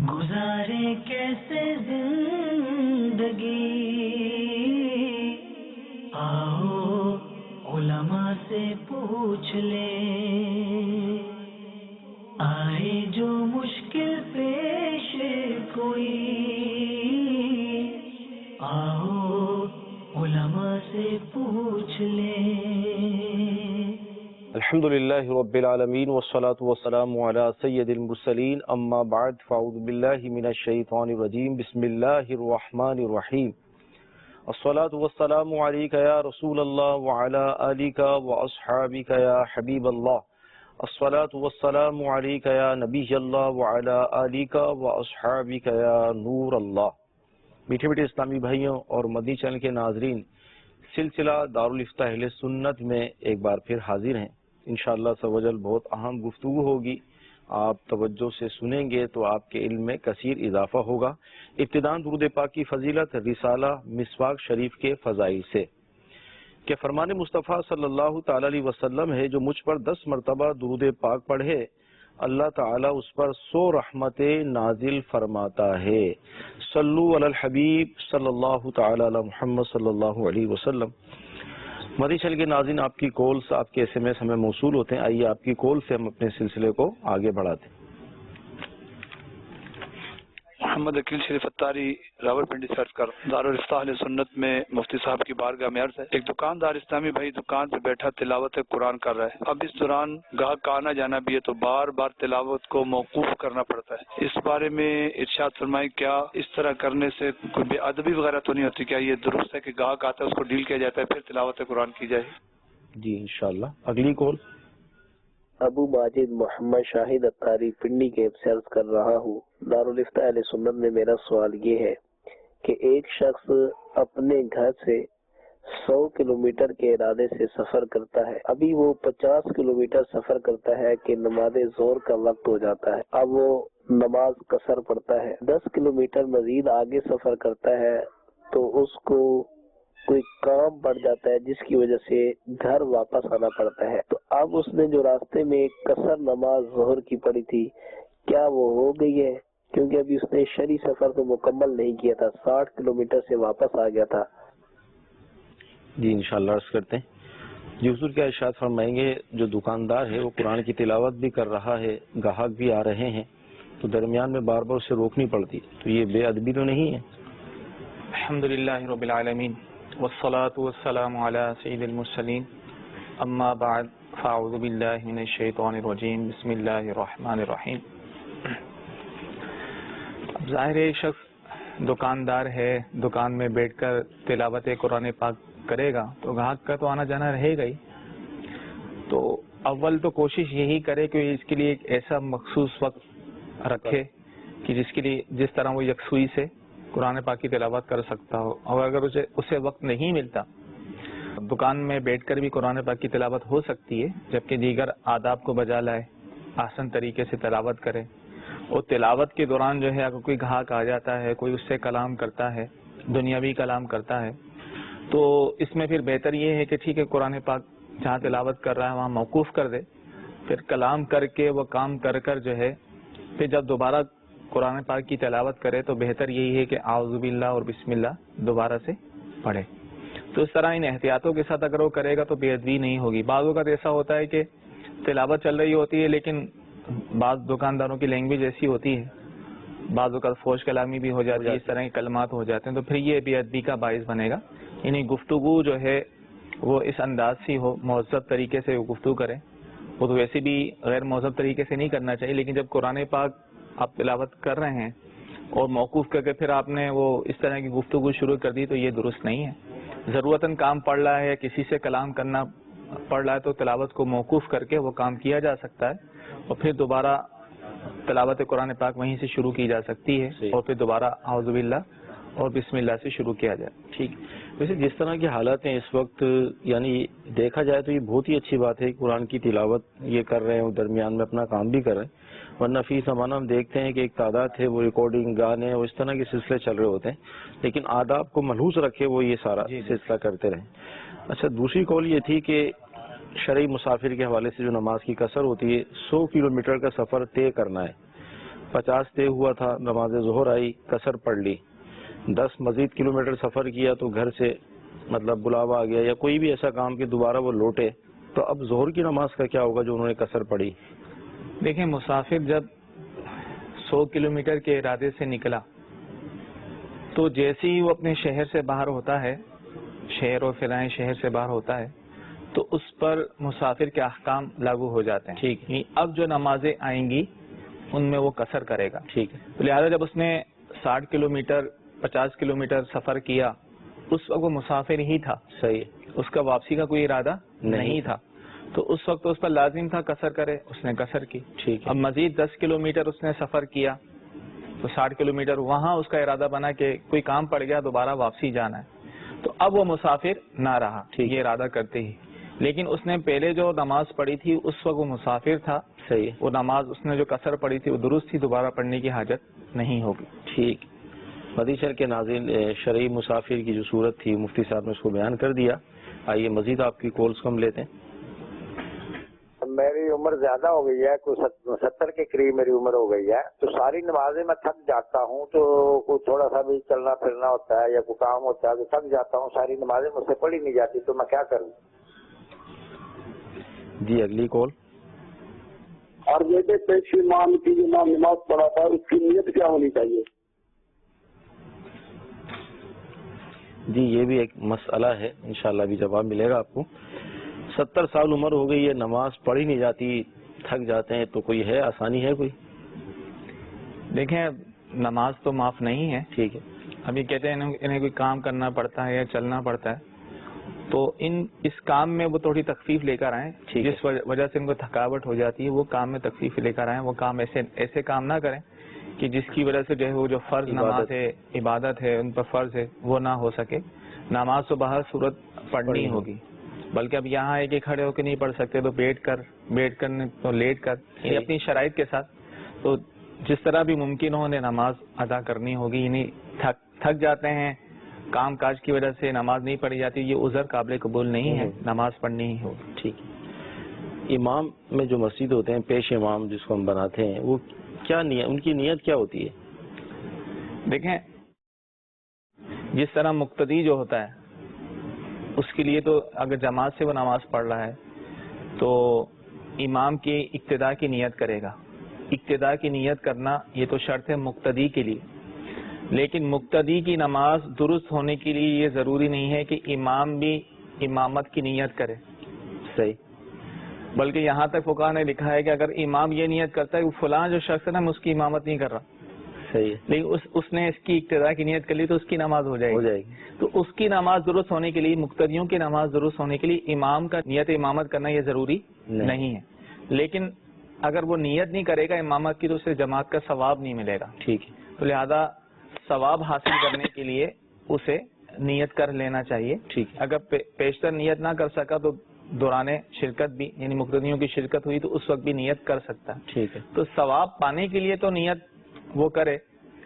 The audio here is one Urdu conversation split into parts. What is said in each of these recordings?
گزارے کیسے زندگی، آؤ علماء سے پوچھ لیں، آئے جو مشکل پیش کوئی، آؤ علماء سے پوچھ لیں۔ الحمدللہ رب العالمین والصلاة والسلام علی سید المرسلین، اما بعد فاعوذ باللہ من الشیطان الرجیم، بسم اللہ الرحمن الرحیم۔ الصلاة والسلام علیک یا رسول اللہ وعلی آلک واصحابک یا حبیب اللہ۔ الصلاة والسلام علیک یا نبی اللہ وعلی آلک واصحابک یا نور اللہ۔ میٹھے میٹھے اسلامی بھائیوں اور مدنی چینل کے ناظرین، سلسلہ دارالفتہ اہل سنت میں ایک بار پھر حاضر ہیں۔ انشاءاللہ سوجل بہت اہم گفتگو ہوگی، آپ توجہ سے سنیں گے تو آپ کے علم میں کثیر اضافہ ہوگا۔ ابتداءً درود پاک کی فضیلت رسالہ مسواک شریف کے فضائل سے کہ فرمان مصطفیٰ صلی اللہ تعالی علیہ وسلم ہے، جو مجھ پر 10 مرتبہ درود پاک پڑھے اللہ تعالیٰ اس پر 100 رحمتیں نازل فرماتا ہے۔ صلو علی الحبیب صلی اللہ تعالی علی محمد صلی اللہ علیہ وسلم۔ مدنی چینل کے ناظرین، آپ کی کالز، آپ کے ایس ایم ایس ہمیں موصول ہوتے ہیں۔ آئیے آپ کی کال سے ہم اپنے سلسلے کو آگے بڑھاتے ہیں۔ محمد عقیل شریف اتاری راولپنڈی سرچ کر دارالفتہ اہل سنت میں مفتی صاحب کی بارگاہ میں عرض ہے، ایک دکاندار اسلامی بھائی دکان پہ بیٹھا تلاوت قرآن کر رہا ہے۔ اب اس دوران گاہک کا آنا جانا بھی ہے تو بار بار تلاوت کو موقوف کرنا پڑتا ہے۔ اس بارے میں ارشاد فرمائیں، کیا اس طرح کرنے سے کوئی بے ادبی وغیرہ تو نہیں ہوتی؟ کیا یہ درست ہے کہ گاہک آتا ہے اس کو ڈیل کیا جاتا ہے پھر تلاوت قرآن کی جائے؟ جی انشاءاللہ۔ اگلی کال۔ ابو ماجد محمد شاہد اتاری پنڈی کیمپ سے عرض کر رہا ہوں، دارالفتہ اہل سنت میں میرا سوال یہ ہے کہ ایک شخص اپنے گھر سے 100 کلومیٹر کے ارادے سے سفر کرتا ہے، ابھی وہ 50 کلومیٹر سفر کرتا ہے کہ نماز ظہر کا وقت ہو جاتا ہے، اب وہ نماز قصر پڑھتا ہے، 10 کلومیٹر مزید آگے سفر کرتا ہے تو اس کو کوئی کام پڑ جاتا ہے جس کی وجہ سے گھر واپس آنا پڑتا ہے، تو اب اس نے جو راستے میں ایک قصر نماز ظہر کی پڑھی تھی کیا وہ ہو گئی ہے؟ کیونکہ ابھی اس نے شرعی سفر تو مکمل نہیں کیا تھا، 60 کلومیٹر سے واپس آ گیا تھا۔ جی انشاءاللہ عرض کرتے ہیں۔ جی حضور کیا ارشاد فرمائیں گے، جو دکاندار ہے وہ قرآن کی تلاوت بھی کر رہا ہے، گاہک بھی آ رہے ہیں تو درمیان میں بار بار اسے روکنی پڑتی، تو یہ بے ادبی تو نہیں ہے؟ الحمدللہ رب العالمین والصلاة والسلام علی سید المرسلین، اما بعد فاعوذ باللہ من الشیطان الرجیم، بسم اللہ الرحمن الرحیم۔ اب ظاہر ہے ایک شخص دکاندار ہے، دکان میں بیٹھ کر تلاوت قرآن پاک کرے گا تو گاہک کا تو آنا جانا رہے گا ہی، تو اول تو کوشش یہی کرے کہ اس کے لیے ایک ایسا مخصوص وقت رکھے کہ جس کے لیے جس طرح وہ یکسوئی سے قرآن پاک کی تلاوت کر سکتا ہو، اور اگر اسے وقت نہیں ملتا دکان میں بیٹھ کر بھی قرآن پاک کی تلاوت ہو سکتی ہے، جبکہ دیگر آداب کو بجا لائے، آسن طریقے سے تلاوت کرے۔ اور تلاوت کے دوران جو ہے اگر کوئی گاہک آ جاتا ہے، کوئی اس سے کلام کرتا ہے، دنیاوی کلام کرتا ہے، تو اس میں پھر بہتر یہ ہے کہ ٹھیک ہے قرآن پاک جہاں تلاوت کر رہا ہے وہاں موقوف کر دے، پھر کلام کر کے وہ کام کر کر جو ہے پھر جب دوبارہ قرآن پاک کی تلاوت کرے تو بہتر یہی ہے کہ اعوذ باللہ اور بسم اللہ دوبارہ سے پڑھے۔ تو اس طرح ان احتیاطوں کے ساتھ اگر وہ کرے گا تو بے ادبی نہیں ہوگی۔ بعض اوقات ایسا ہوتا ہے کہ تلاوت چل رہی ہوتی ہے لیکن بعض دکانداروں کی لینگویج ایسی ہوتی ہے، بعض اوقات فوش کلامی بھی ہو جاتی ہے، اس طرح کے کلمات ہو جاتے ہیں، تو پھر یہ بے ادبی کا باعث بنے گا۔ یعنی گفتگو جو ہے وہ اس انداز سے ہو، مہذب طریقے سے گفتگو کریں۔ وہ تو ویسے بھی غیر مہذب طریقے سے نہیں کرنا چاہیے، لیکن جب قرآن پاک آپ تلاوت کر رہے ہیں اور موقوف کر کے پھر آپ نے وہ اس طرح کی گفتگو شروع کر دی تو یہ درست نہیں ہے۔ ضرورتاً کام پڑ رہا ہے، کسی سے کلام کرنا پڑ رہا ہے تو تلاوت کو موقوف کر کے وہ کام کیا جا سکتا ہے اور پھر دوبارہ تلاوت قرآن پاک وہیں سے شروع کی جا سکتی ہے اور پھر دوبارہ اعوذ باللہ اور بسم اللہ سے شروع کیا جائے۔ ٹھیک۔ ویسے جس طرح کے حالات ہیں اس وقت، یعنی دیکھا جائے تو یہ بہت ہی اچھی بات ہے، قرآن کی تلاوت یہ کر رہے ہیں، درمیان میں اپنا کام بھی کر رہے ہیں، ورنہ فی زمانہ ہم دیکھتے ہیں کہ ایک تعداد ہے وہ ریکارڈنگ، گانے اور اس طرح کے سلسلے چل رہے ہوتے ہیں، لیکن آداب کو ملحوظ رکھے وہ یہ سارا سلسلہ کرتے رہیں۔ اچھا، دوسری کال یہ تھی کہ شرعی مسافر کے حوالے سے جو نماز کی قصر ہوتی ہے، 100 کلومیٹر کا سفر طے کرنا ہے، 50 طے ہوا تھا، نماز ظہر آئی، قصر پڑھ لی، 10 مزید کلومیٹر سفر کیا تو گھر سے مطلب بلاوا آ گیا یا کوئی بھی ایسا کام کہ دوبارہ وہ لوٹے، تو اب ظہر کی نماز کا کیا ہوگا جو انہوں نے قصر پڑھی؟ دیکھیں مسافر جب 100 کلومیٹر کے ارادے سے نکلا تو جیسے ہی وہ اپنے شہر سے باہر ہوتا ہے، شہر اور فلاں شہر سے باہر ہوتا ہے، تو اس پر مسافر کے احکام لاگو ہو جاتے ہیں. ٹھیک ہے. اب جو نمازیں آئیں گی ان میں وہ قصر کرے گا. ٹھیک ہے. تو لہٰذا جب اس نے 60 کلومیٹر 50 کلومیٹر سفر کیا اس وقت وہ مسافر ہی تھا. صحیح. اس کا واپسی کا کوئی ارادہ نہیں تھا، تو اس وقت اس پر لازم تھا قصر کرے، اس نے قصر کی. ٹھیک ہے. اب مزید 10 کلومیٹر اس نے سفر کیا تو 60 کلومیٹر وہاں اس کا ارادہ بنا کہ کوئی کام پڑ گیا دوبارہ واپسی جانا ہے، تو اب وہ مسافر نہ رہا یہ ارادہ کرتے ہی. لیکن اس نے پہلے جو نماز پڑھی تھی اس وقت وہ مسافر تھا. صحیح. وہ نماز اس نے جو قصر پڑھی تھی وہ درست تھی، دوبارہ پڑھنے کی حاجت نہیں ہوگی. ٹھیک. مدی شہر کے ناظرین، شرعی مسافر کی جو صورت تھی مفتی صاحب نے اس کو بیان کر دیا. آئیے مزید آپ کی کالز کو ہم لیتے ہیں. میری عمر زیادہ ہو گئی ہے، کوئی 70 کے قریب میری عمر ہو گئی ہے، تو ساری نمازیں میں تھک جاتا ہوں، تو کوئی تھوڑا سا بھی چلنا پھرنا ہوتا ہے یا کوئی کام ہوتا ہے تو تھک جاتا ہوں، ساری نمازیں مجھ سے پڑھی نہیں جاتی، تو میں کیا کروں؟ جی اگلی کال. اور جیسے پیش امام کی جو نماز پڑھا تھا اس کی نیت کیا ہونی چاہیے؟ جی یہ بھی ایک مسئلہ ہے، انشاءاللہ بھی جواب ملے گا آپ کو. 70 سال عمر ہو گئی ہے، نماز پڑھی نہیں جاتی، تھک جاتے ہیں، تو کوئی ہے آسانی ہے کوئی؟ دیکھیں نماز تو معاف نہیں ہے. ٹھیک ہے. ابھی کہتے ہیں انہیں کوئی کام کرنا پڑتا ہے یا چلنا پڑتا ہے، تو اس کام میں وہ تھوڑی تخفیف لے کر آئیں. جس وجہ سے ان کو تھکاوٹ ہو جاتی ہے وہ کام میں تخفیف لے کر آئیں. وہ کام ایسے کام نہ کریں کہ جس کی وجہ سے جو ہے وہ جو فرض نماز ہے، عبادت ہے، ان پر فرض ہے وہ نہ ہو سکے. نماز تو بہر صورت پڑھنی ہوگی، بلکہ اب یہاں ہے کہ کھڑے ہو کے نہیں پڑھ سکتے تو بیٹھ کر تو لیٹ کر، یعنی اپنی شرائط کے ساتھ، تو جس طرح بھی ممکن ہو انہیں نماز ادا کرنی ہوگی. یعنی تھک جاتے ہیں، کام کاج کی وجہ سے نماز نہیں پڑھی جاتی، یہ عذر قابل قبول نہیں ہے، نماز پڑھنی ہی ہوگی. ٹھیک. امام میں جو مسجد ہوتے ہیں، پیش امام جس کو ہم بناتے ہیں، وہ کیا نیت، ان کی نیت کیا ہوتی ہے؟ دیکھیں جس طرح مقتدی جو ہوتا ہے اس کے لیے تو اگر جماعت سے وہ نماز پڑھ رہا ہے تو امام کی اقتداء کی نیت کرے گا. اقتداء کی نیت کرنا یہ تو شرط ہے مقتدی کے لیے، لیکن مقتدی کی نماز درست ہونے کے لیے یہ ضروری نہیں ہے کہ امام بھی امامت کی نیت کرے. صحیح. بلکہ یہاں تک فقہا نے لکھا ہے کہ اگر امام یہ نیت کرتا ہے کہ فلاں جو شخص ہے نا میں اس کی امامت نہیں کر رہا، صحیح، لیکن اس نے اس کی اقتداء کی نیت کر لی تو اس کی نماز ہو جائے گی. تو اس کی نماز درست ہونے کے لیے، مقتدیوں کی نماز درست ہونے کے لیے امام کا نیت امامت کرنا یہ ضروری نہیں ہے. لیکن اگر وہ نیت نہیں کرے گا امامت کی تو اسے جماعت کا ثواب نہیں ملے گا. ٹھیک ہے. تو لہذا ثواب حاصل کرنے کے لیے اسے نیت کر لینا چاہیے. ٹھیک. اگر پیشتر نیت نہ کر سکا تو دوران شرکت بھی، یعنی مقتدیوں کی شرکت ہوئی تو اس وقت بھی نیت کر سکتا ہے. ٹھیک ہے. تو ثواب پانے کے لیے تو نیت وہ کرے،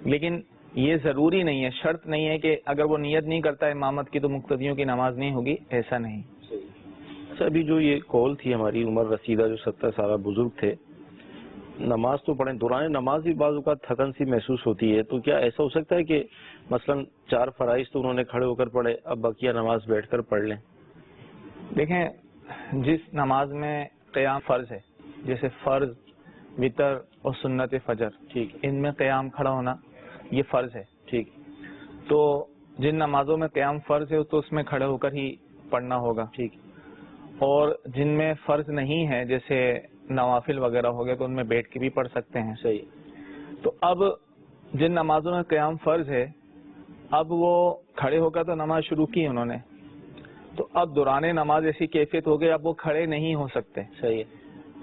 لیکن یہ ضروری نہیں ہے، شرط نہیں ہے کہ اگر وہ نیت نہیں کرتا امامت کی تو مقتدیوں کی نماز نہیں ہوگی، ایسا نہیں. اچھا، ابھی جو یہ کال تھی ہماری عمر رسیدہ جو 70 سالہ بزرگ تھے، نماز تو پڑھیں، دوران نماز بھی بعض اوقات تھکن سی محسوس ہوتی ہے، تو کیا ایسا ہو سکتا ہے کہ مثلا 4 فرائض تو انہوں نے کھڑے ہو کر پڑھے، اب بقیہ نماز بیٹھ کر پڑھ لیں؟ دیکھیں جس نماز میں قیام فرض ہے، جیسے فرض، وتر اور سنت فجر، ٹھیک، ان میں قیام کھڑا ہونا یہ فرض ہے. ٹھیک. تو جن نمازوں میں قیام فرض ہے تو اس میں کھڑے ہو کر ہی پڑھنا ہوگا. ٹھیک. اور جن میں فرض نہیں ہے جیسے نوافل وغیرہ ہو گئے تو ان میں بیٹھ کے بھی پڑھ سکتے ہیں. صحیح. تو اب جن نمازوں میں قیام فرض ہے اب وہ کھڑے ہو کر تو نماز شروع کی انہوں نے، تو اب دوران نماز ایسی کیفیت ہو گئی اب وہ کھڑے نہیں ہو سکتے. صحیح.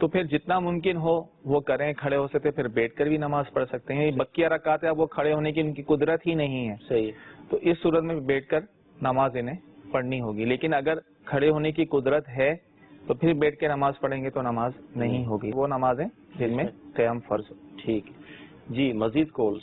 تو پھر جتنا ممکن ہو وہ کریں، کھڑے ہو سکتے پھر بیٹھ کر بھی نماز پڑھ سکتے ہیں. بقیہ رکعات اب وہ کھڑے ہونے کی ان کی قدرت ہی نہیں ہے. صحیح. تو اس صورت میں بیٹھ کر نماز انہیں پڑھنی ہوگی. لیکن اگر کھڑے ہونے کی قدرت ہے تو پھر بیٹھ کے نماز پڑھیں گے تو نماز نہیں ہوگی. وہ نمازیں جن میں قیام فرض ہو. ٹھیک. جی مزید کالز.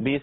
20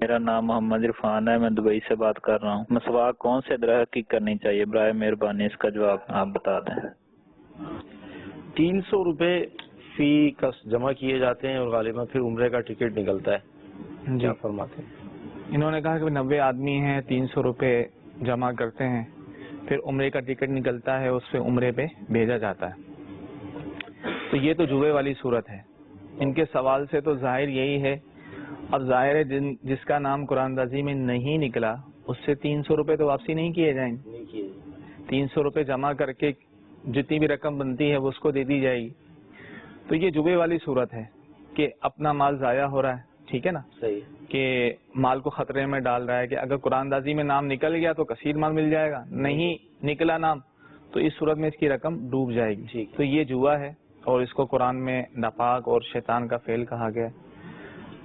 میرا نام محمد عرفان ہے، میں دبئی سے بات کر رہا ہوں۔ مسواک کون سے درخت کی کرنی چاہیے؟ برائے مہربانی اس کا جواب آپ بتا دیں۔ 300 روپے فی کس جمع کیے جاتے ہیں اور غالباً پھر عمرے کا ٹکٹ نکلتا ہے۔ کیا فرماتے ہیں؟ انہوں نے کہا کہ 90 آدمی ہیں، 300 روپے جمع کرتے ہیں، پھر عمرے کا ٹکٹ نکلتا ہے، اس پہ عمرے پہ بھیجا جاتا ہے۔ تو یہ تو جوئے والی صورت ہے۔ ان کے سوال سے تو ظاہر یہی ہے، اب ظاہر ہے جس کا نام قرآن اندازی میں نہیں نکلا اس سے 300 روپے تو واپسی نہیں کیے جائیں گے۔ 300 روپے جمع کر کے جتنی بھی رقم بنتی ہے وہ اس کو دے دی جائے گی۔ تو یہ جوئے والی صورت ہے کہ اپنا مال ضائع ہو رہا ہے، ٹھیک ہے نا، صحیح، کہ مال کو خطرے میں ڈال رہا ہے کہ اگر قرآن اندازی میں نام نکل گیا تو کثیر مال مل جائے گا، نہیں نکلا نام تو اس صورت میں اس کی رقم ڈوب جائے گی۔ تو یہ جوا ہے اور اس کو قرآن میں ناپاک اور شیطان کا فعل کہا گیا۔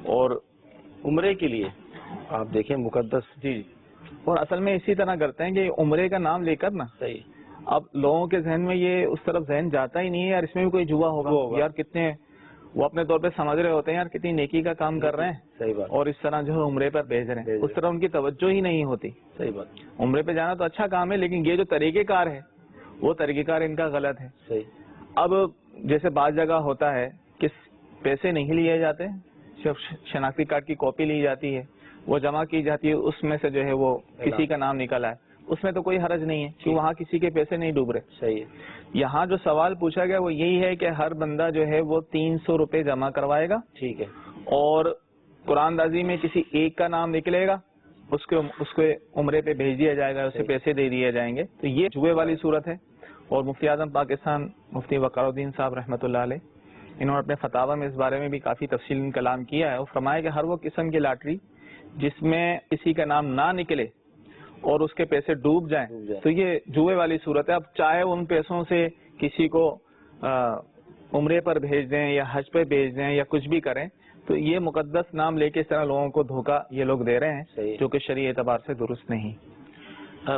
اور عمرے کے لیے آپ دیکھیں مقدس، جی، اور اصل میں اسی طرح کرتے ہیں کہ عمرے کا نام لے کر نا، صحیح، اب لوگوں کے ذہن میں یہ اس طرف ذہن جاتا ہی نہیں ہے یار اس میں بھی کوئی جوا ہوگا، یار کتنے وہ اپنے طور پہ سمجھ رہے ہوتے ہیں یار کتنی نیکی کا کام کر رہے ہیں، صحیح بات، اور اس طرح جو ہے عمرے پر بھیج رہے ہیں، اس طرح ان کی توجہ ہی نہیں ہوتی۔ صحیح بات، عمرے پہ جانا تو اچھا کام ہے لیکن یہ جو طریقہ کار ہے وہ طریقہ کار ان کا غلط ہے۔ صحیح۔ اب جیسے بعض جگہ ہوتا ہے کہ پیسے نہیں لیے جاتے، صرف شناختی کارڈ کی کاپی لی جاتی ہے، وہ جمع کی جاتی ہے، اس میں سے جو ہے وہ کسی کا نام نکل آئے، اس میں تو کوئی حرج نہیں ہے کہ وہاں کسی کے پیسے نہیں ڈوب رہے۔ صحیح۔ یہاں جو سوال پوچھا گیا وہ یہی ہے کہ ہر بندہ جو ہے وہ 300 روپے جمع کروائے گا، ٹھیک ہے، اور قرآن اندازی میں کسی ایک کا نام نکلے گا، اس کو عمرے پہ بھیج دیا جائے گا، اسے پیسے دے دیے جائیں گے۔ تو یہ جوئے والی صورت ہے۔ اور مفتی اعظم پاکستان مفتی وقار الدین صاحب رحمۃ اللہ علیہ، انہوں نے اپنے فتاوی میں اس بارے میں بھی کافی تفصیل کلام کیا ہے، اور فرمایا کہ ہر وہ قسم کی لاٹری جس میں کسی کا نام نہ نکلے اور اس کے پیسے ڈوب جائیں تو یہ جوئے والی صورت ہے۔ اب چاہے ان پیسوں سے کسی کو عمرے پر بھیج دیں یا حج پہ بھیج دیں یا کچھ بھی کریں، تو یہ مقدس نام لے کے اس طرح لوگوں کو دھوکہ یہ لوگ دے رہے ہیں جو کہ شرعی اعتبار سے درست نہیں۔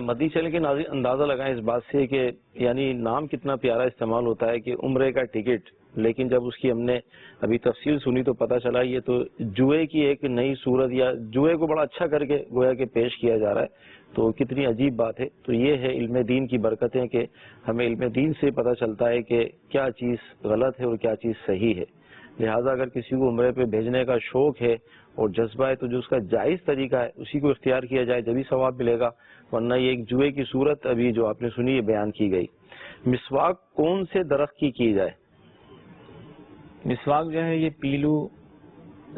مدی چلے کے ناظرین اندازہ لگائیں اس بات سے کہ یعنی نام کتنا پیارا استعمال ہوتا ہے کہ عمرے کا ٹکٹ، لیکن جب اس کی ہم نے ابھی تفصیل سنی تو پتہ چلا یہ تو جوئے کی ایک نئی صورت، یا جوئے کو بڑا اچھا کر کے گویا کہ پیش کیا جا رہا ہے۔ تو کتنی عجیب بات ہے۔ تو یہ ہے علم دین کی برکتیں کہ ہمیں علم دین سے پتہ چلتا ہے کہ کیا چیز غلط ہے اور کیا چیز صحیح ہے۔ لہٰذا اگر کسی کو عمرے پہ بھیجنے کا شوق ہے اور جذبہ ہے تو جو اس کا جائز طریقہ ہے اسی کو اختیار کیا جائے، جبھی ثواب ملے گا، ورنہ یہ ایک جوئے کی صورت ابھی جو آپ نے سنی یہ بیان کی گئی۔ مسواک کون سے درخت کی جائے؟ مسواک جو ہے یہ پیلو،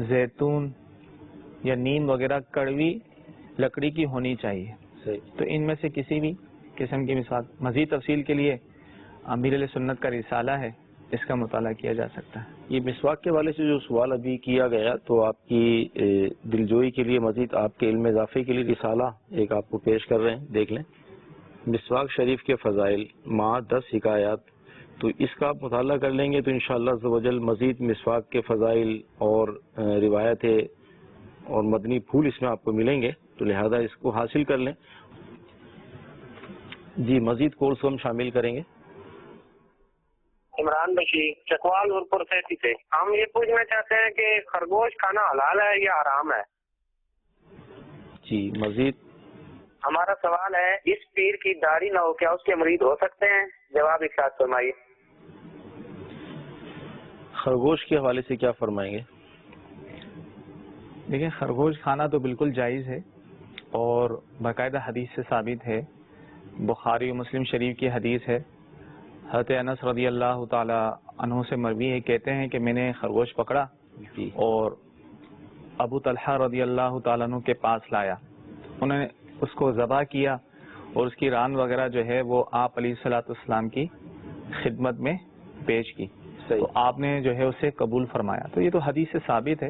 زیتون یا نیم وغیرہ کڑوی لکڑی کی ہونی چاہیے۔ تو ان میں سے کسی بھی قسم کی مسواک، مزید تفصیل کے لیے امیر علیہ سنت کا رسالہ ہے، اس کا مطالعہ کیا جا سکتا ہے۔ یہ مسواک کے حوالے سے جو سوال ابھی کیا گیا تو آپ کی دلجوئی کے لیے مزید آپ کے علم اضافے کے لیے رسالہ ایک آپ کو پیش کر رہے ہیں، دیکھ لیں۔ مسواک شریف کے فضائل مع 10 حکایات، تو اس کا آپ مطالعہ کر لیں گے تو انشاءاللہ عز و جل مزید مسواک کے فضائل اور روایتیں اور مدنی پھول اس میں آپ کو ملیں گے، تو لہذا اس کو حاصل کر لیں۔ جی مزید کورس ہم شامل کریں گے۔ عمران بشیر چکوال نورپور سے ہم یہ پوچھنا چاہتے ہیں کہ خرگوش کھانا حلال ہے یا حرام ہے؟ جی مزید ہمارا سوال ہے اس پیر کی داڑھی نہ ہو کیا اس کے مرید ہو سکتے ہیں؟ جواب ارشاد فرمائیے۔ خرگوش کے حوالے سے کیا فرمائیں گے؟ دیکھیں خرگوش کھانا تو بالکل جائز ہے اور باقاعدہ حدیث سے ثابت ہے، بخاری و مسلم شریف کی حدیث ہے، حضرت انس رضی اللہ تعالی عنہ سے مروی ہے، کہتے ہیں کہ میں نے خرگوش پکڑا اور ابو طلحہ رضی اللہ تعالیٰ عنہ کے پاس لایا، انہوں نے اس کو ذبح کیا اور اس کی ران وغیرہ جو ہے وہ آپ علیہ الصلوۃ والسلام کی خدمت میں پیش کی، تو آپ نے جو ہے اسے قبول فرمایا۔ تو یہ تو حدیث سے ثابت ہے،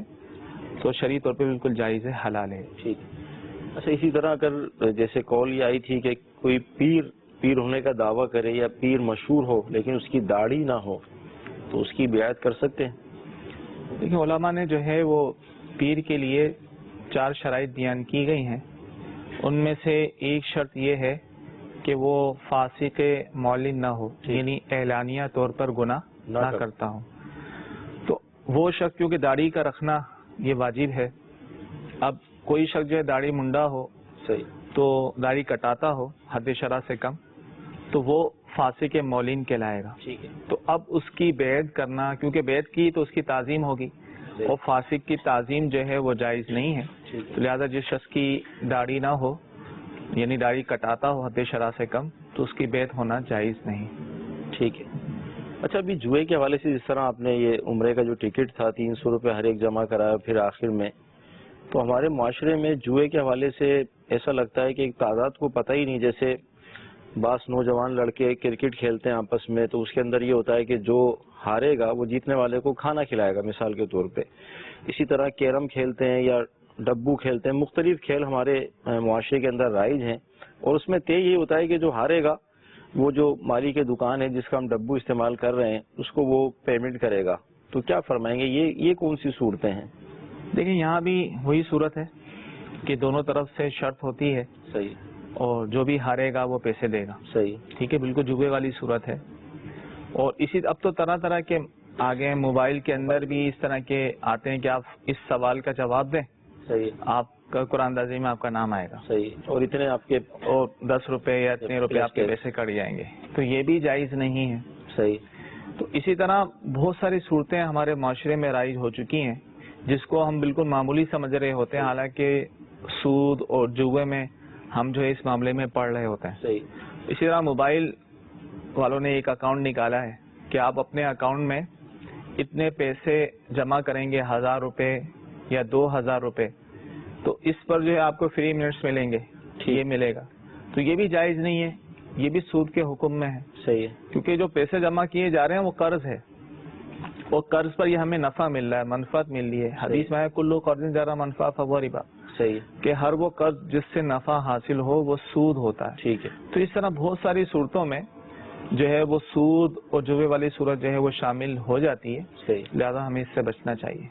تو شرعی طور پہ بالکل جائز ہے، حلال ہے۔ ٹھیک۔ اچھا اسی طرح اگر جیسے کال یہ آئی تھی کہ کوئی پیر ہونے کا دعویٰ کرے یا پیر مشہور ہو لیکن اس کی داڑھی نہ ہو تو اس کی بیعت کر سکتے ہیں؟ دیکھیں علماء نے جو ہے وہ پیر کے لیے 4 شرائط بیان کی گئی ہیں، ان میں سے ایک شرط یہ ہے کہ وہ فاسق معلن نہ ہو، یعنی اعلانیہ طور پر گناہ نہ کرتا ہو۔ تو وہ شخص کیونکہ داڑھی کا رکھنا یہ واجب ہے، اب کوئی شخص جو ہے داڑھی منڈا ہو صحیح تو داڑھی کٹاتا ہو حد شرع سے کم تو وہ فاسق مولین کہلائے گا. ٹھیک ہے. تو اب اس کی بیعت کرنا، کیونکہ بیعت کی تو اس کی تعظیم ہوگی اور فاسق کی تعظیم جو ہے وہ جائز نہیں ہے. تو لہذا جس شخص کی داڑھی نہ ہو یعنی داڑھی کٹاتا ہو حد شرع سے کم تو اس کی بیعت ہونا جائز نہیں. ٹھیک ہے. اچھا ابھی جوئے کے حوالے سے جس طرح آپ نے یہ عمرے کا جو ٹکٹ تھا 300 روپے ہر ایک جمع کرایا پھر آخر میں، تو ہمارے معاشرے میں جوئے کے حوالے سے ایسا لگتا ہے کہ ایک تعداد کو پتہ ہی نہیں. جیسے بعض نوجوان لڑکے کرکٹ کھیلتے ہیں آپس میں تو اس کے اندر یہ ہوتا ہے کہ جو ہارے گا وہ جیتنے والے کو کھانا کھلائے گا مثال کے طور پہ. اسی طرح کیرم کھیلتے ہیں یا ڈبو کھیلتے ہیں، مختلف کھیل ہمارے معاشرے کے اندر رائج ہیں اور اس میں طے یہ ہوتا ہے کہ جو ہارے گا وہ جو مالی کی دکان ہے جس کا ہم ڈبو استعمال کر رہے ہیں اس کو وہ پیمنٹ کرے گا. تو کیا فرمائیں گے یہ کون سی صورتیں ہیں؟ دیکھیں یہاں بھی وہی صورت ہے کہ دونوں طرف سے شرط ہوتی ہے. صحیح. اور جو بھی ہارے گا وہ پیسے دے گا. صحیح. ٹھیک ہے، بالکل جوئے والی صورت ہے. اور اسی اب تو طرح طرح کے آگے موبائل کے اندر بھی اس طرح کے آتے ہیں کہ آپ اس سوال کا جواب دیں. صحیح. آپ کا قرآن اندازی میں آپ کا نام آئے گا. صحیح. اور اتنے آپ کے اور 10 روپے یا اتنے روپے آپ کے پیسے کٹ جائیں گے. تو یہ بھی جائز نہیں ہے. صحیح. تو اسی طرح بہت ساری صورتیں ہمارے معاشرے میں رائج ہو چکی ہیں جس کو ہم بالکل معمولی سمجھ رہے ہوتے ہیں، حالانکہ سود اور جوئے میں ہم جو ہے اس معاملے میں پڑھ رہے ہوتے ہیں. صحیح. اسی طرح موبائل والوں نے ایک اکاؤنٹ نکالا ہے کہ آپ اپنے اکاؤنٹ میں اتنے پیسے جمع کریں گے 1000 روپے یا 2000 روپے تو اس پر جو ہے آپ کو فری منٹس ملیں گے. یہ ملے گا. تو یہ بھی جائز نہیں ہے، یہ بھی سود کے حکم میں ہے. صحیح ہے. کیونکہ جو پیسے جمع کیے جا رہے ہیں وہ قرض ہے اور قرض پر یہ ہمیں نفع مل رہا ہے، منفعت مل رہی ہے. حدیث میں ہے کلو قرض جرا منفع فہو ربا. صحیح. کہ ہر وہ قرض جس سے نفع حاصل ہو وہ سود ہوتا ہے. ٹھیک ہے. تو اس طرح بہت ساری صورتوں میں جو ہے وہ سود اور جوے والی صورت جو ہے وہ شامل ہو جاتی ہے. صحیح. لہذا ہمیں اس سے بچنا چاہیے.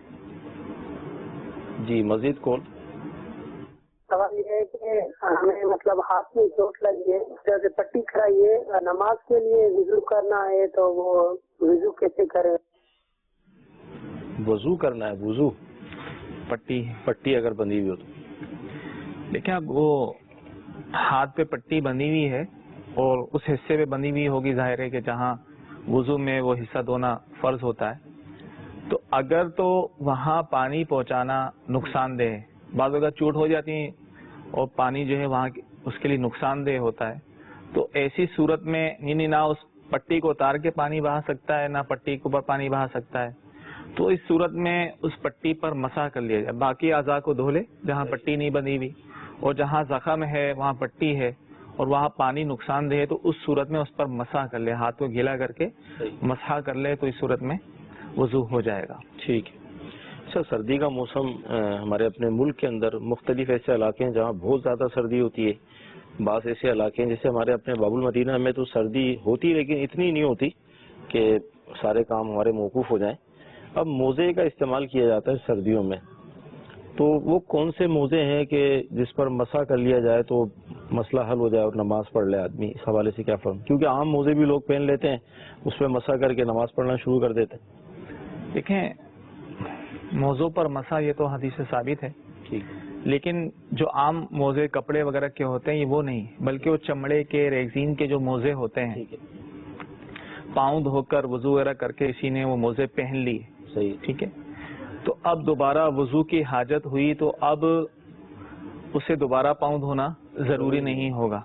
جی مزید کال. سوال یہ ہے کہ ہمیں مطلب ہاتھ میں چوٹ لگی ہے، اس طرح سے پٹی کرائیے، نماز کے لیے وضو کرنا ہے تو وہ وضو کیسے کرے؟ وضو کرنا ہے؟ وضو پٹی اگر بندھی ہوئی ہو تو دیکھیں اب وہ ہاتھ پہ پٹی بندھی ہوئی ہے اور اس حصے پہ بندھی ہوئی ہوگی، ظاہر ہے کہ جہاں وضو میں وہ حصہ دھونا فرض ہوتا ہے. تو اگر تو وہاں پانی پہنچانا نقصان دہ ہے، بعض اگر چوٹ ہو جاتی ہے اور پانی جو ہے وہاں اس کے لیے نقصان دہ ہوتا ہے، تو ایسی صورت میں یعنی نہ اس پٹی کو اتار کے پانی بہا سکتا ہے نہ پٹی کے اوپر پانی بہا سکتا ہے. تو اس صورت میں اس پٹی پر مسح کر لیا جائے، باقی اعضاء کو دھو لے جہاں پٹی نہیں بندھی ہوئی، اور جہاں زخم ہے وہاں پٹی ہے اور وہاں پانی نقصان دہ ہے تو اس صورت میں اس پر مسح کر لے، ہاتھ کو گیلا کر کے مسح کر لے تو اس صورت میں وضو ہو جائے گا. ٹھیک ہے. اچھا سردی کا موسم ہمارے اپنے ملک کے اندر مختلف ایسے علاقے ہیں جہاں بہت زیادہ سردی ہوتی ہے، بعض ایسے علاقے ہیں جیسے ہمارے اپنے باب المدینہ میں تو سردی ہوتی لیکن اتنی نہیں ہوتی کہ سارے کام ہمارے موقوف ہو جائیں. اب موزے کا استعمال کیا جاتا ہے سردیوں میں، تو وہ کون سے موزے ہیں کہ جس پر مسح کر لیا جائے تو مسئلہ حل ہو جائے اور نماز پڑھ لے آدمی؟ اس حوالے سے کیا فرم؟ کیونکہ عام موزے بھی لوگ پہن لیتے ہیں، اس پہ مسح کر کے نماز پڑھنا شروع کر دیتے ہیں. دیکھیں موضوع پر مسح یہ تو حدیث سے ثابت ہے، لیکن جو عام موزے کپڑے وغیرہ کے ہوتے ہیں یہ وہ نہیں، بلکہ وہ چمڑے کے ریگزین کے جو موزے ہوتے ہیں، پاؤں دھو کر وضو وغیرہ کر کے اسی نے وہ موزے پہن لی. صحیح. ٹھیک ہے. تو اب دوبارہ وضو کی حاجت ہوئی تو اب اسے دوبارہ پاؤں دھونا ضروری نہیں ہوگا.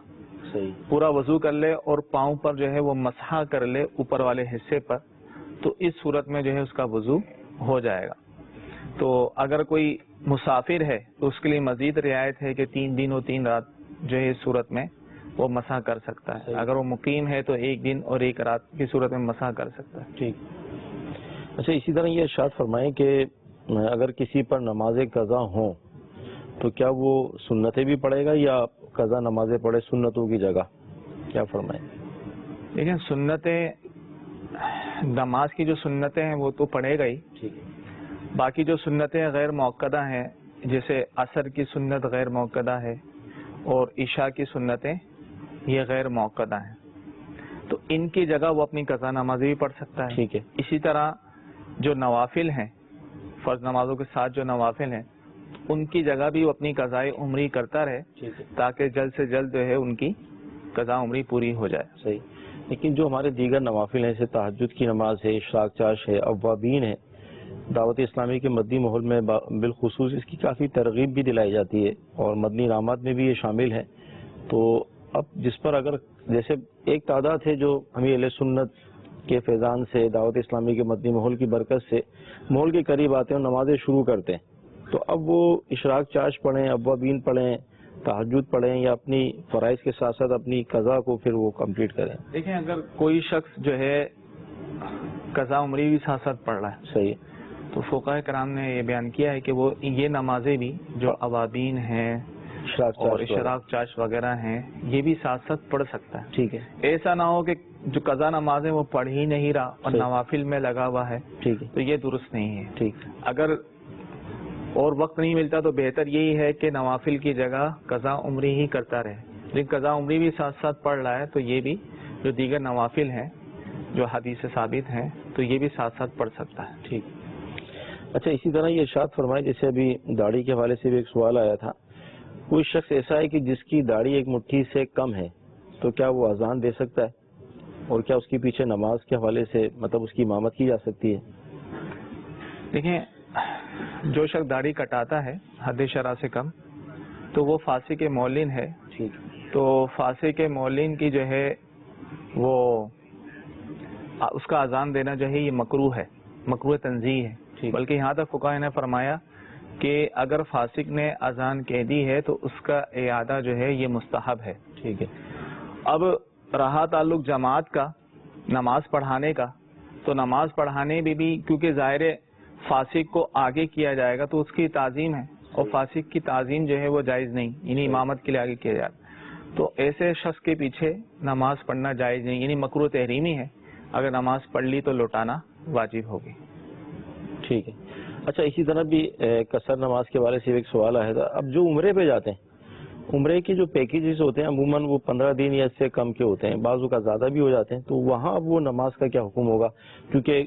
صحیح. پورا وضو کر لے اور پاؤں پر جو ہے وہ مسح کر لے اوپر والے حصے پر، تو اس صورت میں جو ہے اس کا وضو ہو جائے گا. تو اگر کوئی مسافر ہے تو اس کے لیے مزید رعایت ہے کہ 3 دن اور 3 رات جو ہے اس صورت میں وہ مسح کر سکتا ہے. اگر وہ مقیم ہے تو 1 دن اور 1 رات کی صورت میں مسح کر سکتا ہے. ٹھیک. اچھا اسی طرح یہ ارشاد فرمائیں کہ اگر کسی پر نماز قضا ہوں تو کیا وہ سنتیں بھی پڑھے گا یا قضا نمازیں پڑھے سنتوں کی جگہ؟ کیا فرمائیں؟ دیکھیں سنتیں، نماز کی جو سنتیں ہیں وہ تو پڑھے گا ہی. ٹھیک ہے. باقی جو سنتیں غیر موقدہ ہیں جیسے عصر کی سنت غیر موقدہ ہے اور عشاء کی سنتیں یہ غیر موقدہ ہیں، تو ان کی جگہ وہ اپنی قضا نمازیں بھی پڑھ سکتا ہے. ٹھیک ہے. اسی طرح جو نوافل ہیں، فرض نمازوں کے ساتھ جو نوافل ہیں ان کی جگہ بھی وہ اپنی قضائے عمری کرتا رہے تاکہ جلد سے جلد جو ہے ان کی قضا عمری پوری ہو جائے. صحیح. لیکن جو ہمارے دیگر نوافل ہیں جیسے تہجد کی نماز ہے، اشراق چاش ہے، اوابین ہے، دعوت اسلامی کے مدنی ماحول میں بالخصوص اس کی کافی ترغیب بھی دلائی جاتی ہے اور مدنی انعامات میں بھی یہ شامل ہے. تو اب جس پر اگر جیسے ایک تعداد ہے جو ہمیں اہل سنت کے فیضان سے، دعوت اسلامی کے مدنی ماحول کی برکت سے ماحول کے قریب آتے ہیں اور نمازیں شروع کرتے ہیں، تو اب وہ اشراق چاش پڑھیں، اوابین پڑھیں، تہجد پڑھیں یا اپنی فرائض کے ساتھ ساتھ اپنی قضا کو پھر وہ کمپلیٹ کریں. دیکھیں اگر کوئی شخص جو ہے قضا عمری بھی ساتھ ساتھ پڑھ رہا ہے، صحیح، تو فقہاء کرام نے یہ بیان کیا ہے کہ وہ یہ نمازیں بھی جو اوابین ہیں اور اشراق چاش وغیرہ ہیں یہ بھی ساتھ ساتھ پڑھ سکتا ہے. ٹھیک ہے. ایسا نہ ہو کہ جو قضا نماز ہے وہ پڑھ ہی نہیں رہا اور نوافل میں لگا ہوا ہے، ٹھیک ہے، تو یہ درست نہیں ہے. ٹھیک. اگر اور وقت نہیں ملتا تو بہتر یہی ہے کہ نوافل کی جگہ قضا عمری ہی کرتا رہے. لیکن قضا عمری بھی ساتھ ساتھ پڑھ رہا ہے تو یہ بھی جو دیگر نوافل ہیں جو حدیث سے ثابت ہیں تو یہ بھی ساتھ ساتھ پڑھ سکتا ہے. ٹھیک. اچھا، اسی طرح یہ ارشاد فرمائے، جیسے ابھی داڑھی کے حوالے سے بھی ایک سوال آیا تھا، کوئی شخص ایسا ہے کہ جس کی داڑھی ایک مٹھی سے کم ہے تو کیا وہ اذان دے سکتا ہے اور کیا اس کے پیچھے نماز کے حوالے سے مطلب اس کی امامت کی جا سکتی ہے؟ دیکھیں جو شخص داڑھی کٹاتا ہے حد شرع سے کم تو وہ فاسق مولن ہے. ٹھیک. تو فاسق مولن کی جو ہے وہ اس کا اذان دینا جو ہے یہ مکروہ ہے، مکروہ تنزیہ ہے. بلکہ یہاں تک فقہاء نے فرمایا کہ اگر فاسق نے اذان کہہ دی ہے تو اس کا اعادہ جو ہے یہ مستحب ہے. ٹھیک ہے. اب رہا تعلق جماعت کا نماز پڑھانے کا، تو نماز پڑھانے میں بھی کیونکہ ظاہر فاسق کو آگے کیا جائے گا تو اس کی تعظیم ہے، اور فاسق کی تعظیم جو ہے وہ جائز نہیں، یعنی امامت کے لیے آگے کیا جائے تو ایسے شخص کے پیچھے نماز پڑھنا جائز نہیں، یعنی مکروہ تحریمی ہے. اگر نماز پڑھ لی تو لوٹانا واجب ہوگی. ٹھیک ہے. اچھا، اسی طرح بھی قصر نماز کے بارے سے ایک سوال آیا تھا. اب جو عمرے پہ جاتے ہیں، عمرے کے جو پیکیجز ہوتے ہیں عموماً وہ 15 دن یا اس سے کم کے ہوتے ہیں، بعضوں کا زیادہ بھی ہو جاتے ہیں، تو وہاں اب وہ نماز کا کیا حکم ہوگا؟ کیونکہ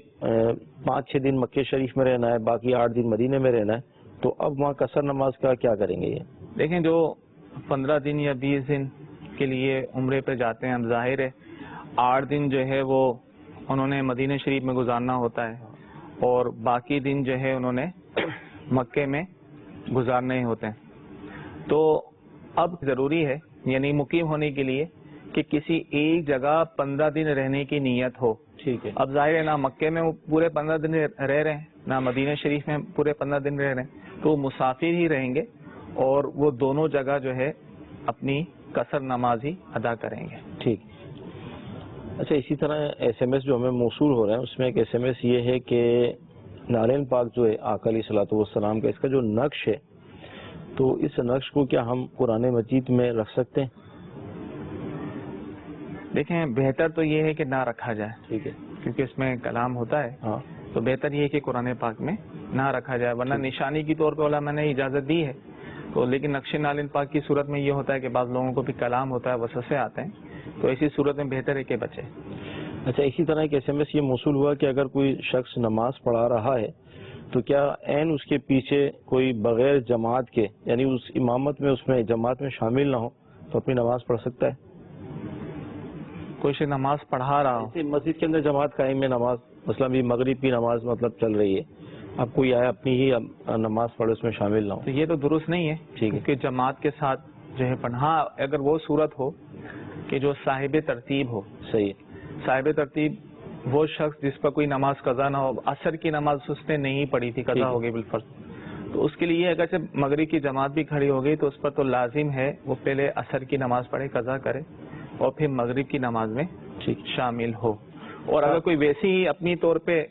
5-6 دن مکہ شریف میں رہنا ہے، باقی 8 دن مدینے میں رہنا ہے، تو اب وہاں قصر نماز کا کیا کریں گے؟ یہ دیکھیں جو 15 دن یا 20 دن کے لیے عمرے پہ جاتے ہیں، اب ظاہر ہے 8 دن جو ہے وہ انہوں نے مدینہ شریف میں گزارنا ہوتا ہے اور باقی دن جو ہے انہوں نے مکے میں گزارنے ہوتے ہیں. تو اب ضروری ہے یعنی مقیم ہونے کے لیے کہ کسی ایک جگہ 15 دن رہنے کی نیت ہو. ٹھیک ہے. اب ظاہر ہے نہ مکے میں وہ پورے 15 دن رہ رہے ہیں نہ مدینہ شریف میں پورے 15 دن رہ رہے ہیں، تو وہ مسافر ہی رہیں گے اور وہ دونوں جگہ جو ہے اپنی قصر نماز ہی ادا کریں گے. ٹھیک. اچھا، اسی طرح SMS جو ہمیں موصول ہو رہا ہے اس میں ایک SMS یہ ہے کہ نارین پاک جو ہے آقا علیہ الصلوۃ والسلام کا اس کا جو نقش ہے تو اس نقش کو کیا ہم قرآن مجید میں رکھ سکتے ہیں؟ دیکھیں بہتر تو یہ ہے کہ نہ رکھا جائے. ٹھیک ہے. کیونکہ اس میں کلام ہوتا ہے. ہاں. تو بہتر یہ ہے کہ قرآن پاک میں نہ رکھا جائے، ورنہ نشانی کی طور پہ علماء نے اجازت دی ہے. تو لیکن نقش نارین پاک کی صورت میں یہ ہوتا ہے کہ بعض لوگوں کو بھی کلام ہوتا ہے، وسوسے آتے ہیں، تو ایسی صورت میں بہتر ہے کہ بچے. اچھا، اسی طرح ایک SMS یہ موصول ہوا کہ اگر کوئی شخص نماز پڑھا رہا ہے تو کیا عین اس کے پیچھے کوئی بغیر جماعت کے یعنی اس امامت میں اس میں جماعت میں شامل نہ ہو تو اپنی نماز پڑھ سکتا ہے؟ کوئی شخص نماز پڑھا رہا ہو، مسجد کے اندر جماعت قائم ہے، نماز مثلا بھی مغرب کی نماز مطلب چل رہی ہے، اب کوئی آیا اپنی ہی نماز پڑھے اس میں شامل نہ ہو، تو یہ تو درست نہیں ہے. ٹھیک ہے. کہ جماعت کے ساتھ جو ہے پڑھنا، اگر وہ صورت ہو کہ جو صاحب ترتیب ہو. صحیح ہے. صاحب ترتیب وہ شخص جس پر کوئی نماز قضا نہ ہو، عصر کی نماز اس نے نہیں پڑھی تھی، قضا ہو گئی بالفرض، تو اس کے لیے اگر جب مغرب کی جماعت بھی کھڑی ہو گئی تو اس پر تو لازم ہے وہ پہلے عصر کی نماز پڑھے، قضا کرے اور پھر مغرب کی نماز میں شامل ہو. اور اگر کوئی ویسی ہی اپنی طور پہ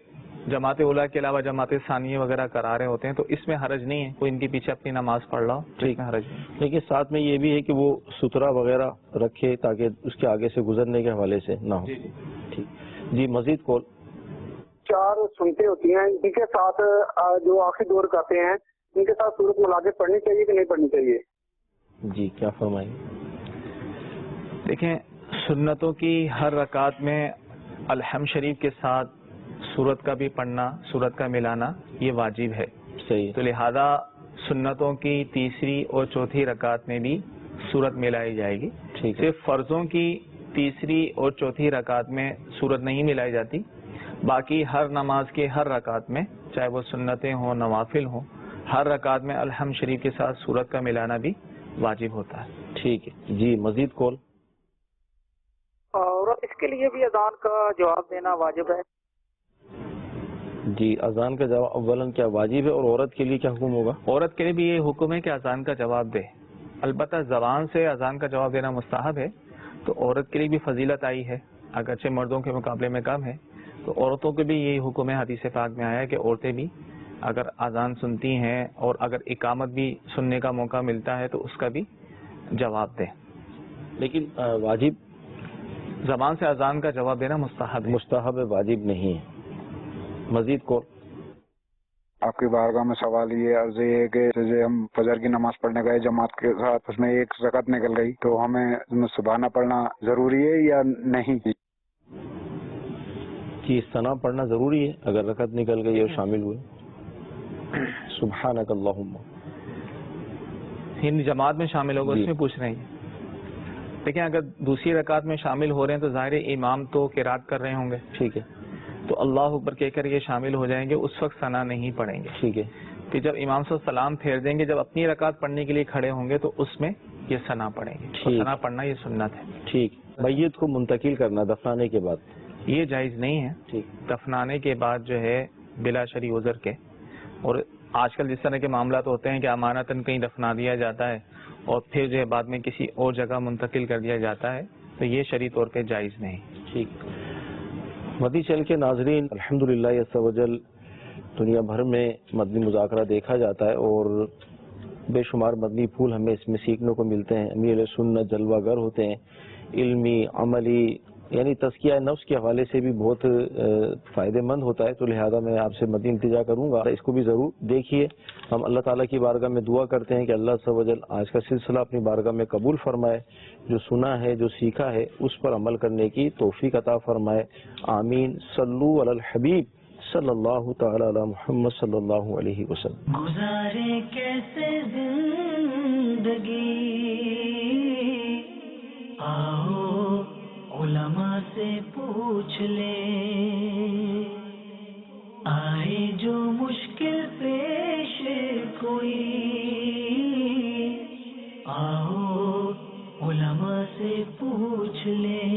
جماعت اولیٰ کے علاوہ جماعت ثانیہ وغیرہ کرا رہے ہوتے ہیں تو اس میں حرج نہیں ہے، کوئی ان کے پیچھے اپنی نماز پڑھ رہا ہو، ٹھیک ہے، حرج نہیں. لیکن ساتھ میں یہ بھی ہے کہ وہ سترا وغیرہ رکھے تاکہ اس کے آگے سے گزرنے کے حوالے سے نہ ہو. ٹھیک جی. مزید کال 4 سنتے ہوتی ہیں، ان کے ساتھ جو آخری دور کرتے ہیں ان کے ساتھ سورت ملا کے پڑھنی چاہیے کہ نہیں پڑھنی چاہیے؟ جی کیا فرمائیں؟ دیکھیں سنتوں کی ہر رکعت میں الحمد شریف کے ساتھ سورت کا بھی پڑھنا، سورت کا ملانا یہ واجب ہے. صحیح. تو لہذا سنتوں کی تیسری اور چوتھی رکعت میں بھی سورت ملائی جائے گی. صرف فرضوں کی تیسری اور چوتھی رکعت میں سورت نہیں ملائی جاتی، باقی ہر نماز کے ہر رکعت میں، چاہے وہ سنتیں ہوں نوافل ہوں، ہر رکعت میں الحمد شریف کے ساتھ سورت کا ملانا بھی واجب ہوتا ہے. ٹھیک ہے جی. مزید کال. اور اس کے لیے بھی اذان کا جواب دینا واجب ہے؟ جی اذان کا جواب اولاً کیا واجب ہے، اور عورت کے لیے کیا حکم ہوگا؟ عورت کے لیے بھی یہ حکم ہے کہ اذان کا جواب دے. البتہ زبان سے اذان کا جواب دینا مستحب ہے، تو عورت کے لیے بھی فضیلت آئی ہے، اگرچہ مردوں کے مقابلے میں کم ہے. تو عورتوں کے بھی یہی حکم ہے، حدیث پاک میں آیا ہے کہ عورتیں بھی اگر اذان سنتی ہیں اور اگر اقامت بھی سننے کا موقع ملتا ہے تو اس کا بھی جواب دیں. لیکن واجب زبان سے اذان کا جواب دینا مستحب ہے. مستحب ہے، واجب نہیں ہے. مزید کال. آپ کی بارگاہ میں سوال یہ عرض یہ ہے کہ جیسے ہم فجر کی نماز پڑھنے گئے جماعت کے ساتھ، اس میں ایک رکعت نکل گئی، تو ہمیں سبحانہ پڑھنا ضروری ہے یا نہیں؟ کہ ثنا پڑھنا ضروری ہے اگر رکعت نکل گئی اور شامل ہوئے. سبحانک اللہم. ہند جماعت میں شامل ہوگا اس میں پوچھ رہے ہیں. لیکن اگر دوسری رکعت میں شامل ہو رہے ہیں تو ظاہر امام تو قرات کر رہے ہوں گے، ٹھیک ہے، تو اللہ اکبر کہہ کر یہ شامل ہو جائیں گے، اس وقت ثنا نہیں پڑھیں گے. ٹھیک ہے. پھر جب امام سے سلام پھیر دیں گے، جب اپنی رکعت پڑھنے کے لیے کھڑے ہوں گے تو اس میں یہ ثنا پڑھیں گے. ثنا پڑھنا یہ سنت ہے. ٹھیک. میت کو منتقل کرنا دفنانے کے بعد یہ جائز نہیں ہے. ٹھیک. دفنانے کے بعد جو ہے بلا شرعی عذر کے، اور آج کل جس طرح کے معاملات ہوتے ہیں کہ امانتاً کہیں دفنا دیا جاتا ہے اور پھر جو ہے بعد میں کسی اور جگہ منتقل کر دیا جاتا ہے، تو یہ شرعی طور پہ جائز نہیں. ٹھیک. مدنی چینل کے ناظرین، الحمدللہ عز و جل دنیا بھر میں مدنی مذاکرہ دیکھا جاتا ہے اور بے شمار مدنی پھول ہمیں اس میں سیکھنے کو ملتے ہیں. امیر علیہ سنت جلوہ گر ہوتے ہیں، علمی عملی یعنی تزکیہ نفس کے حوالے سے بھی بہت فائدہ مند ہوتا ہے. تو لہذا میں آپ سے مدنی التجا کروں گا اس کو بھی ضرور دیکھیے. ہم اللہ تعالیٰ کی بارگاہ میں دعا کرتے ہیں کہ اللہ عز و جل آج کا سلسلہ اپنی بارگاہ میں قبول فرمائے، جو سنا ہے جو سیکھا ہے اس پر عمل کرنے کی توفیق عطا فرمائے. آمین. صلو علی الحبیب صلی اللہ تعالی علی محمد صلی اللہ علیہ وسلم. گزارے کیسے زندگی، آؤ علماء سے پوچھ لیں، آئے جو مشکل پیش کوئی، آؤ علماء سے پوچھ لیں.